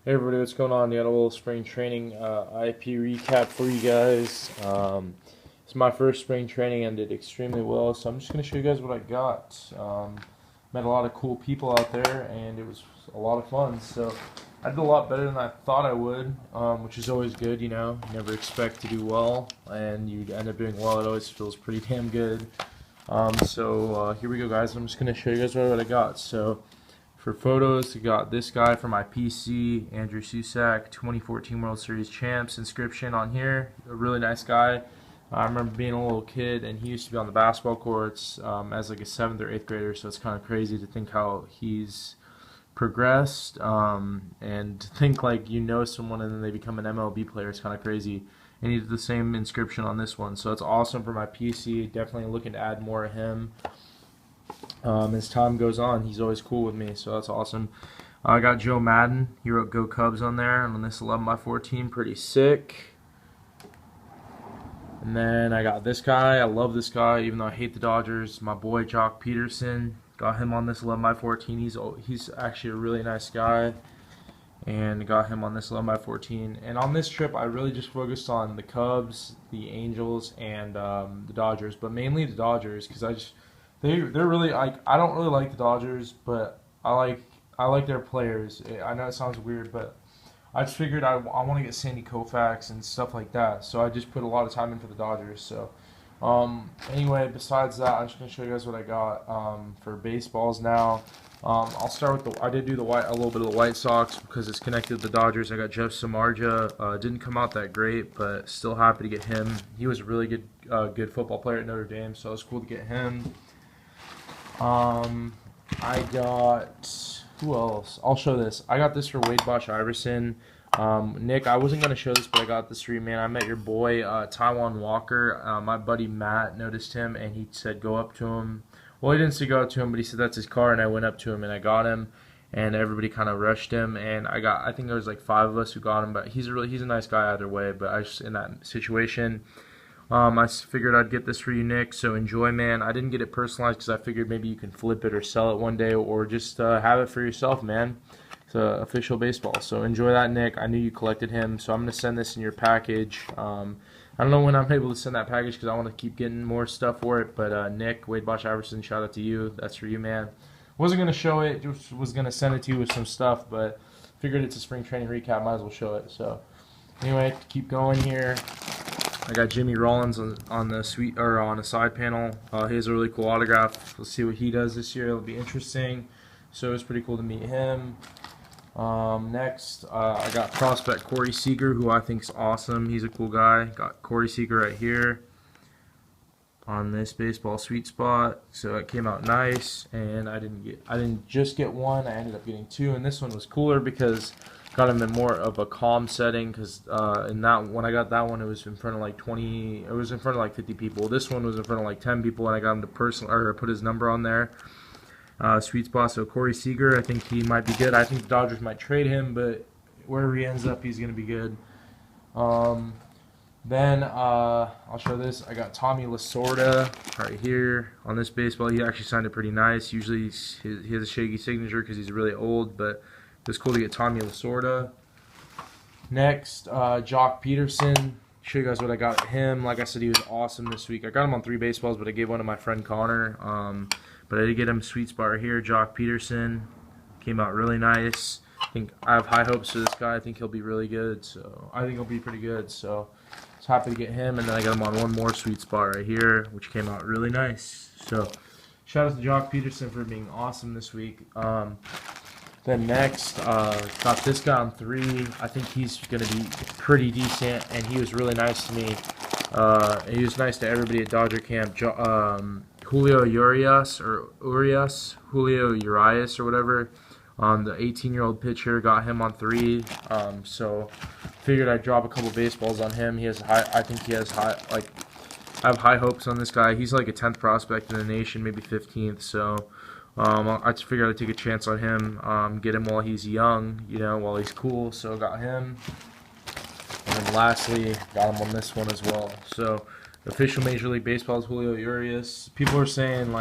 Hey everybody, what's going on? Got a little spring training IP recap for you guys. It's my first spring training and did extremely well, so I'm just going to show you guys what I got. Met a lot of cool people out there, and it was a lot of fun. So I did a lot better than I thought I would, which is always good, you know. You never expect to do well, and you end up doing well. It always feels pretty damn good. Here we go, guys. I'm just going to show you guys what I got. So for photos, we got this guy for my PC, Andrew Susak, 2014 World Series champs inscription on here. A really nice guy. I remember being a little kid, and he used to be on the basketball courts as like a 7th or 8th grader, so it's kind of crazy to think how he's progressed, and to think like you know someone and then they become an MLB player. It's kind of crazy. And he did the same inscription on this one, so it's awesome for my PC. Definitely looking to add more of him. As time goes on, he's always cool with me, so that's awesome. I got Joe Madden. He wrote "Go Cubs" on there, and on this 11x14, pretty sick. And then I got this guy. I love this guy, even though I hate the Dodgers. My boy Joc Pederson. Got him on this 11x14. He's actually a really nice guy, and got him on this 11x14. And on this trip, I really just focused on the Cubs, the Angels, and the Dodgers, but mainly the Dodgers because they're really like, I don't really like the Dodgers, but I like their players. I know it sounds weird, but I just figured I want to get Sandy Koufax and stuff like that. So I just put a lot of time in for the Dodgers. So anyway, besides that, I'm just gonna show you guys what I got for baseballs now. I'll start with I did do a little bit of the White Sox because it's connected to the Dodgers. I got Jeff Samardzija. Didn't come out that great, but still happy to get him. He was a really good football player at Notre Dame, so it was cool to get him. I got, who else? I'll show this. I got this for Wade Bosch Iverson. Nick, I wasn't going to show this, but I got this for you, man. I met your boy, Taiwan Walker. My buddy Matt noticed him, and he said go up to him. Well, he didn't say go up to him, but he said that's his car, and I went up to him, and I got him, and everybody kind of rushed him, and I think there was like 5 of us who got him, but he's a nice guy either way, but I just, in that situation, I figured I'd get this for you, Nick, so enjoy, man. I didn't get it personalized because I figured maybe you can flip it or sell it one day, or just have it for yourself, man. It's official baseball, so enjoy that, Nick. I knew you collected him, so I'm going to send this in your package. I don't know when I'm able to send that package because I want to keep getting more stuff for it, but Nick, Wade Bosch Iverson, shout out to you. That's for you, man. Wasn't going to show it, just was going to send it to you with some stuff, but figured it's a spring training recap, might as well show it. So anyway, keep going here. I got Jimmy Rollins on the side panel. He has a really cool autograph. We'll see what he does this year. It'll be interesting. So it's pretty cool to meet him. Next, I got prospect Corey Seager, who I think is awesome. He's a cool guy. Got Corey Seager right here on this baseball sweet spot. So it came out nice, and I didn't just get one. I ended up getting 2, and this one was cooler because got him in more of a calm setting because when I got that one, it was in front of like 50 people. This one was in front of like 10 people, and I got him to put his number on there. Sweet spot. So Corey Seager, I think he might be good. I think the Dodgers might trade him, but wherever he ends up, he's going to be good. Then I'll show this. I got Tommy Lasorda right here on this baseball. He actually signed it pretty nice. Usually he has a shaky signature because he's really old, but it was cool to get Tommy Lasorda. Next, Joc Pederson. Show you guys what I got him. Like I said, he was awesome this week. I got him on 3 baseballs, but I gave one to my friend Connor. But I did get him a sweet spot right here. Joc Pederson came out really nice. I have high hopes for this guy. I think he'll be really good. So I think he'll be pretty good. So I was happy to get him. And then I got him on one more sweet spot right here, which came out really nice. So shout out to Joc Pederson for being awesome this week. Then next, got this guy on 3. I think he's going to be pretty decent, and he was really nice to me. He was nice to everybody at Dodger camp. Julio Urias or whatever. The 18-year-old pitcher, got him on 3. So figured I'd drop a couple baseballs on him. I have high hopes on this guy. He's like a 10th prospect in the nation, maybe 15th. So I just figured I'd take a chance on him, get him while he's young, while he's cool. So got him. And then lastly, got him on this one as well. So official Major League Baseball is Julio Urias. People are saying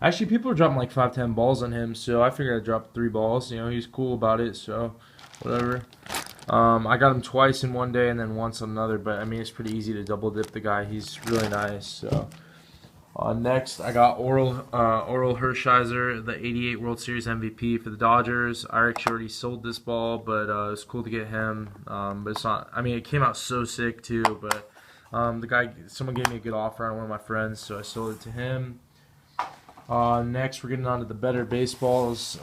actually people are dropping like 5-10 balls on him. So I figured I'd drop 3 balls. He's cool about it. So whatever. I got him twice in one day and then once on another, but I mean it's pretty easy to double dip the guy. He's really nice. So next I got Orel Hershiser, the '88 World Series MVP for the Dodgers. I actually already sold this ball, but it's cool to get him. But it's not. I mean it came out so sick too, but someone gave me a good offer on one of my friends, so I sold it to him. Next we're getting on to the better baseballs.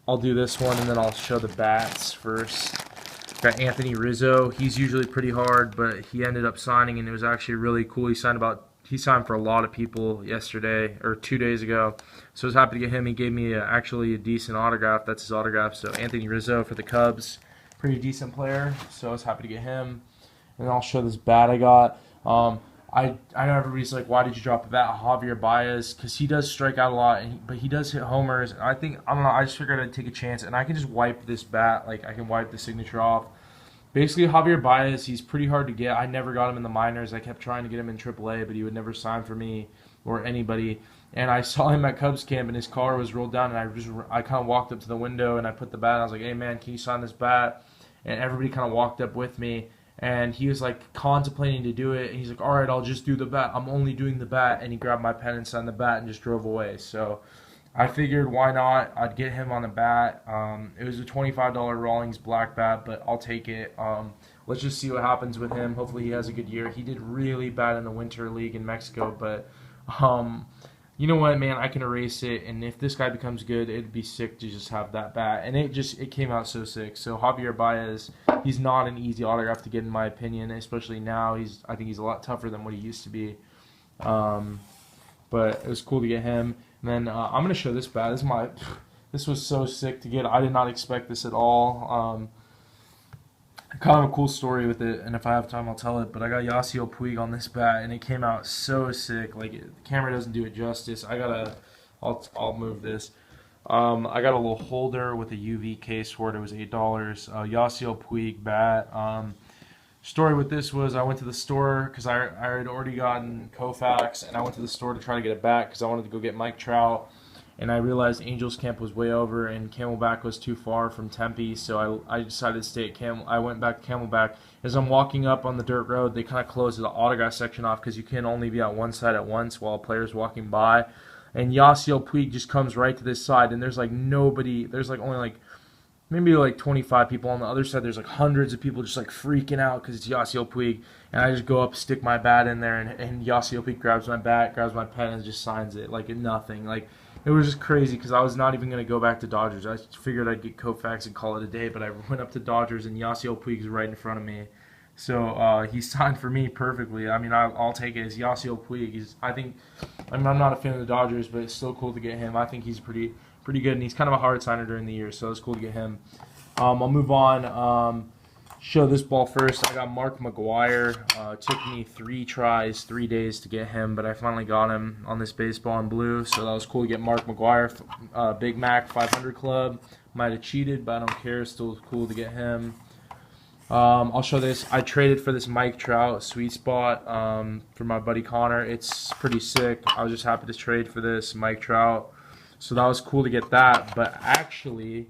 I'll do this one and then I'll show the bats first. Got Anthony Rizzo. He's usually pretty hard, but he ended up signing and it was actually really cool. He signed for a lot of people yesterday or 2 days ago. So I was happy to get him. He gave me actually a decent autograph. That's his autograph. So Anthony Rizzo for the Cubs. Pretty decent player. So I was happy to get him. And I'll show this bat I got. I know everybody's like, why did you drop a bat? Javier Baez, because he does strike out a lot, but he does hit homers. And I don't know, I just figured I'd take a chance, and I can just wipe this bat, like I can wipe the signature off. Basically, Javier Baez, he's pretty hard to get. I never got him in the minors. I kept trying to get him in AAA, but he would never sign for me or anybody. And I saw him at Cubs camp, and his car was rolled down, and I kind of walked up to the window, and I put the bat, and I was like, hey man, can you sign this bat? And everybody kind of walked up with me. And he was like contemplating to do it. And he's like, all right, I'll just do the bat. I'm only doing the bat. And he grabbed my pen and signed the bat and just drove away. So I figured why not? I'd get him on the bat. It was a $25 Rollins black bat, but I'll take it. Let's just see what happens with him. Hopefully he has a good year. He did really bad in the Winter League in Mexico, but you know what, man? I can erase it, and if this guy becomes good, it'd be sick to just have that bat. And it came out so sick. So Javier Baez, he's not an easy autograph to get in my opinion, especially now. I think he's a lot tougher than what he used to be. But it was cool to get him. And then I'm gonna show this bat. This was so sick to get. I did not expect this at all. Kind of a cool story with it, and if I have time, I'll tell it. But I got Yasiel Puig on this bat, and it came out so sick. Like the camera doesn't do it justice. I'll move this. I got a little holder with a UV case for it. It was $8. Yasiel Puig bat. Story with this was I went to the store because I had already gotten Koufax, and I went to the store to try to get a bat because I wanted to go get Mike Trout. And I realized Angels Camp was way over and Camelback was too far from Tempe, so I decided to stay at I went back to Camelback. As I'm walking up on the dirt road, they kind of closed the autograph section off because you can only be on one side at once while a player's walking by. And Yasiel Puig just comes right to this side, and there's like nobody. There's like only like maybe like 25 people on the other side. There's like hundreds of people just like freaking out because it's Yasiel Puig. And I just go up, stick my bat in there, and Yasiel Puig grabs my bat, grabs my pen, and just signs it like nothing. Like it was just crazy because I was not even going to go back to Dodgers. I figured I'd get Koufax and call it a day, but I went up to Dodgers, and Yasiel Puig's right in front of me. So he signed for me perfectly. I mean, I'll take it as Yasiel Puig. I'm not a fan of the Dodgers, but it's still cool to get him. I think he's pretty good, and he's kind of a hard signer during the year, so it's cool to get him. I'll move on. Show this ball first. I got Mcgwire. Took me 3 tries, 3 days to get him, but I finally got him on this baseball in blue, so that was cool to get Mcgwire. Big Mac 500 Club. Might have cheated, but I don't care. Still cool to get him. I'll show this. I traded for this Mike Trout sweet spot for my buddy Connor. It's pretty sick. I was just happy to trade for this Mike Trout. So that was cool to get that, but actually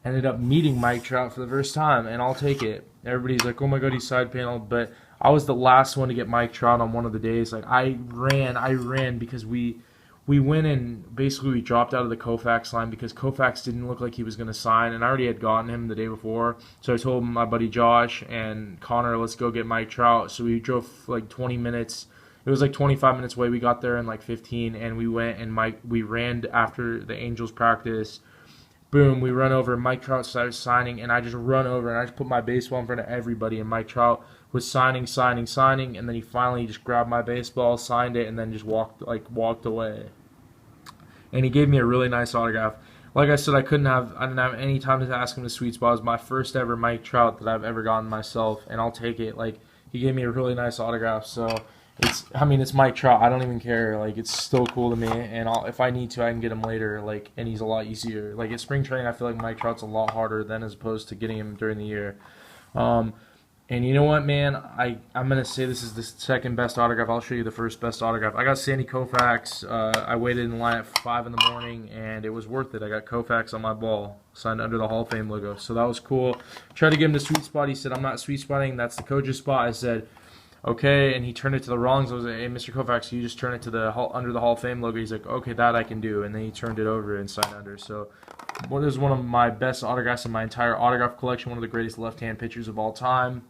ended up meeting Mike Trout for the first time, and I'll take it. Everybody's like, oh my god, he's side paneled, but I was the last one to get Mike Trout on one of the days. Like I ran because we went and basically we dropped out of the Koufax line because Koufax didn't look like he was going to sign, and I already had gotten him the day before. So I told my buddy Josh and Connor, let's go get Mike Trout. So we drove like 20 minutes. It was like 25 minutes away. We got there in like 15, and we went and we ran after the Angels practice. Boom, we run over. Mike Trout started signing, and I just run over, and I just put my baseball in front of everybody, and Mike Trout was signing, and then he finally just grabbed my baseball, signed it, and then just walked away. And he gave me a really nice autograph. Like I said, I didn't have any time to ask him to sweet spot. It was my first ever Mike Trout that I've ever gotten myself, and I'll take it. Like he gave me a really nice autograph, so it's Mike Trout. I don't even care. Like it's still cool to me, and if I need to, I can get him later. Like, and he's a lot easier. Like at spring training, I feel like Mike Trout's a lot harder than as opposed to getting him during the year. And you know what, man? I'm gonna say this is the second best autograph. I'll show you the first best autograph. I got Sandy Koufax. I waited in line at 5 in the morning, and it was worth it. I got Koufax on my ball, signed under the Hall of Fame logo. So that was cool. Tried to give him the sweet spot. He said, "I'm not sweet spotting. That's the coach's spot." I said, "Okay," and he turned it to the Rollins. I was like, "Hey, Mr. Koufax, you just turn it to the under the Hall of Fame logo." He's like, "Okay, that I can do," and then he turned it over and signed under. So, what is one of my best autographs in my entire autograph collection? One of the greatest left-hand pitchers of all time.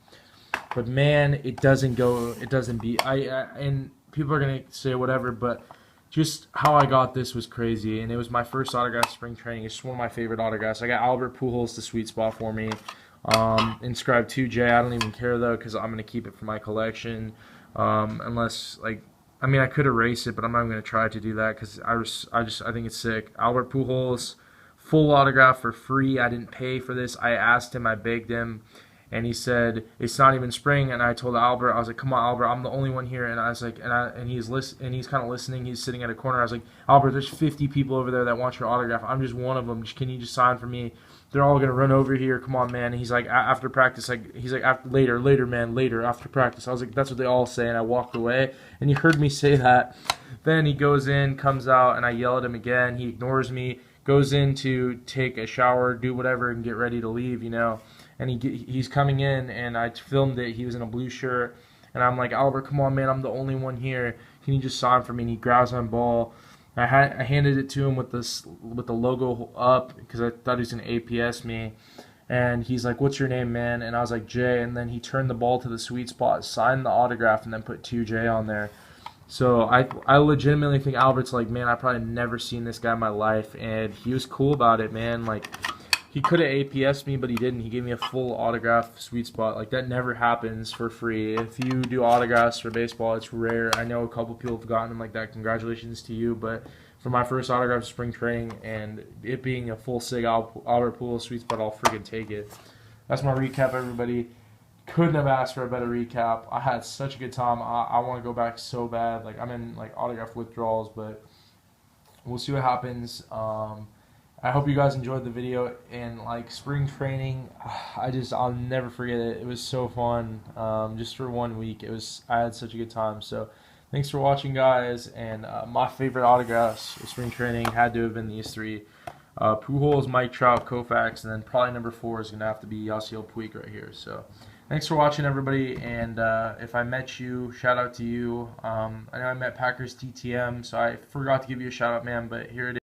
But man, it doesn't beat. And people are gonna say whatever, but just how I got this was crazy, and it was my first autograph spring training. It's just one of my favorite autographs. I got Albert Pujols, the sweet spot for me. Inscribed 2J. I don't even care though, because I'm gonna keep it for my collection. Unless I mean, I could erase it, but I'm not gonna try to do that because I think it's sick. Albert Pujols, full autograph for free. I didn't pay for this. I asked him. I begged him. And he said, "It's not even spring." And I told Albert, I was like, "Come on, Albert, I'm the only one here." And I was like, and he's kind of listening. He's sitting at a corner. I was like, "Albert, there's 50 people over there that want your autograph. I'm just one of them. Can you just sign for me? They're all gonna run over here. Come on, man." And he's like, after practice, later, man, later after practice. I was like, "That's what they all say." And I walked away. And he heard me say that. Then he goes in, comes out, and I yell at him again. He ignores me. Goes in to take a shower, do whatever, and get ready to leave, And he's coming in, and I filmed it. He was in a blue shirt, and I'm like, "Albert, come on, man, I'm the only one here. Can you just sign for me?" And he grabs my ball. I handed it to him with the logo up because I thought he was gonna APS me. And he's like, "What's your name, man?" And I was like, "Jay." And then he turned the ball to the sweet spot, signed the autograph, and then put 2J on there. So I legitimately think Albert's like, "Man, I probably never seen this guy in my life," and he was cool about it, man. Like, he could have APS'd me, but he didn't. He gave me a full autograph sweet spot. Like, that never happens for free. If you do autographs for baseball, it's rare. I know a couple people have gotten them like that. Congratulations to you, but for my first autograph spring training and it being a full SIG Albert Pujols sweet spot, I'll freaking take it. That's my recap, everybody. Couldn't have asked for a better recap. I had such a good time. I want to go back so bad. Like, I'm in autograph withdrawals, but we'll see what happens. I hope you guys enjoyed the video, and spring training, I'll never forget it. It was so fun. Just for 1 week, I had such a good time. So thanks for watching, guys. And my favorite autographs of spring training had to have been these three: Pujols, Mike Trout, Koufax, and then probably number 4 is gonna have to be Yasiel Puig right here. So thanks for watching, everybody. And if I met you, shout out to you. I know I met Packers TTM, so I forgot to give you a shout out, man. But here it is.